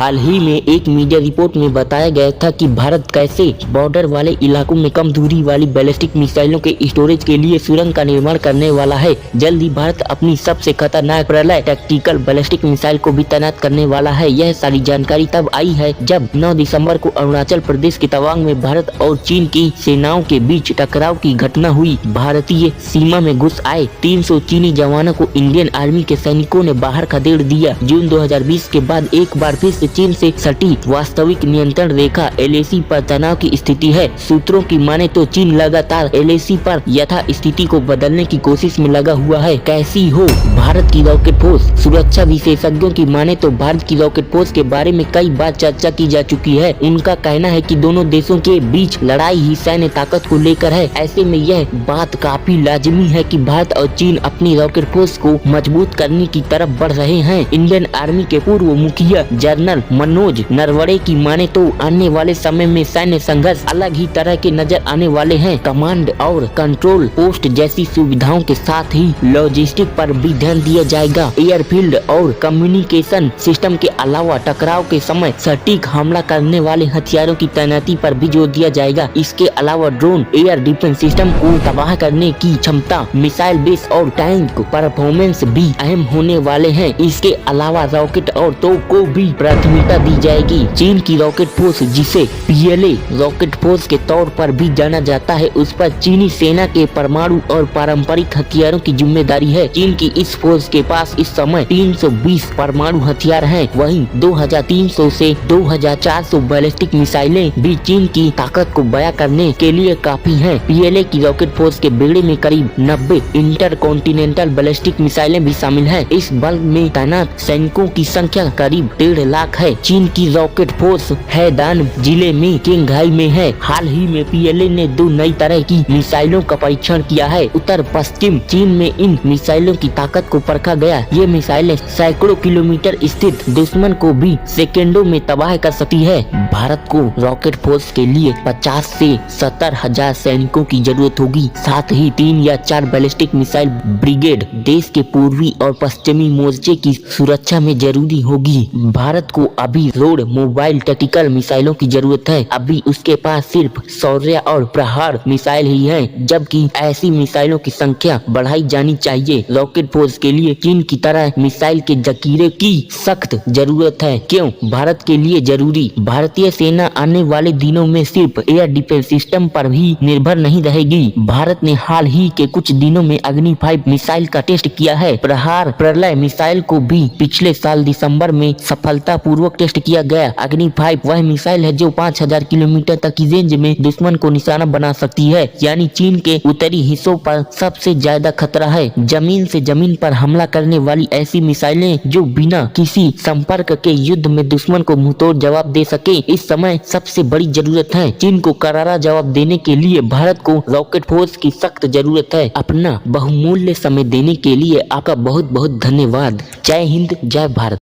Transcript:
हाल ही में एक media report में बताया गया था कि भारत कैसे बॉर्डर वाले इलाकों में कम दूरी वाली बैलिस्टिक मिसाइलों के स्टोरेज के लिए सुरंग का निर्माण करने वाला है। जल्द ही भारत अपनी सबसे खतरनाक प्रलय टैक्टिकल बैलिस्टिक मिसाइल को भी तैनात करने वाला है। यह सारी जानकारी तब आई है जब 9 दिसंबर को अरुणाचल प्रदेश के तवांग में भारत और चीन की सेनाओं के बीच टकराव की घटना हुई। भारतीय सीमा में घुस आए 300 चीनी जवानों को इंडियन आर्मी के सैनिकों ने बाहर खदेड़ दिया। जून 2020 के बाद एक बार फिर से चीन से सटी वास्तविक नियंत्रण रेखा LAC पर तनाव की स्थिति है। सूत्रों की माने तो चीन लगातार LAC पर यथा स्थिति को बदलने की कोशिश में लगा हुआ है। कैसी हो भारत की रॉकेट फोर्स? सुरक्षा विशेषज्ञों की माने तो भारत की रॉकेट फोर्स के बारे में कई बार चर्चा की जा चुकी है। उनका कहना है कि दोनों देशों के बीच लड़ाई ही सैन्य ताकत को लेकर है। ऐसे में यह बात काफी लाजिमी है कि भारत और चीन अपनी रॉकेट फोर्स को मजबूत करने की तरफ बढ़ रहे हैं। इंडियन आर्मी के पूर्व मुखिया जनरल मनोज नरवणे की माने तो आने वाले समय में सैन्य संघर्ष अलग ही तरह के नजर आने वाले हैं। कमांड और कंट्रोल पोस्ट जैसी सुविधाओं के साथ ही लॉजिस्टिक पर भी ध्यान दिया जाएगा। एयरफील्ड और कम्युनिकेशन सिस्टम के अलावा टकराव के समय सटीक हमला करने वाले हथियारों की तैनाती पर भी जोर दिया जाएगा। इसके अलावा ड्रोन, एयर डिफेंस सिस्टम को तबाह करने की क्षमता, मिसाइल बेस और टैंक परफॉर्मेंस भी अहम होने वाले हैं। इसके अलावा रॉकेट और तोप को भी प्राथमिकता दी जाएगी। चीन की रॉकेट फोर्स, जिसे PLA रॉकेट फोर्स के तौर पर भी जाना जाता है, उस पर चीनी सेना के परमाणु और पारंपरिक हथियारों की जिम्मेदारी है। चीन की इस फोर्स के पास इस समय 320 परमाणु हथियार हैं। वहीं 2300 से 2400 बैलिस्टिक मिसाइलें भी चीन की ताकत को बयां करने के लिए काफी हैं। PLA की रॉकेट फोर्स के बेड़े में करीब 90 इंटरकॉन्टिनेंटल बैलिस्टिक मिसाइलें भी शामिल हैं। इस बल में तैनात सैनिकों की संख्या करीब 1.5 लाख है। चीन की रॉकेट फोर्स हैदान जिले में किंगहाई में है। हाल ही में PLA ने 2 नई तरह की मिसाइलों का परीक्षण किया है। उत्तर पश्चिम चीन में इन मिसाइलों की ताकत को परखा गया। ये मिसाइलें सैकड़ों किलोमीटर स्थित दुश्मन को भी सेकेंडों में तबाह कर सकती है। भारत को रॉकेट फोर्स के लिए 50 से 70 हजार सैनिकों की जरूरत होगी। साथ ही 3 या 4 बैलिस्टिक मिसाइल ब्रिगेड देश के पूर्वी और पश्चिमी मोर्चे की सुरक्षा में जरूरी होगी। भारत को अभी रोड मोबाइल टैक्टिकल मिसाइलों की जरूरत है। अभी उसके पास सिर्फ शौर्य और प्रहार मिसाइल ही है, जबकि ऐसी मिसाइलों की संख्या बढ़ाई जानी चाहिए। रॉकेट फोर्स के लिए चीन की तरह मिसाइल के जखीरे की सख्त जरूरत है। क्यों भारत के लिए जरूरी? भारतीय सेना आने वाले दिनों में सिर्फ एयर डिफेंस सिस्टम पर भी निर्भर नहीं रहेगी। भारत ने हाल ही के कुछ दिनों में अग्नि 5 मिसाइल का टेस्ट किया है। प्रहार प्रलय मिसाइल को भी पिछले साल दिसंबर में सफलतापूर्वक टेस्ट किया गया। अग्नि 5 वह मिसाइल है जो 5000 किलोमीटर तक की रेंज में दुश्मन को निशाना बना सकती है, यानी चीन के उत्तरी हिस्सों पर सबसे ज्यादा खतरा है। जमीन से जमीन पर हमला करने वाली ऐसी मिसाइलें जो बिना किसी संपर्क के युद्ध में दुश्मन को मुंहतोड़ जवाब दे सके, इस समय सबसे बड़ी जरूरत है। चीन को करारा जवाब देने के लिए भारत को रॉकेट फोर्स की सख्त जरूरत है। अपना बहुमूल्य समय देने के लिए आपका बहुत बहुत धन्यवाद। जय हिंद, जय भारत।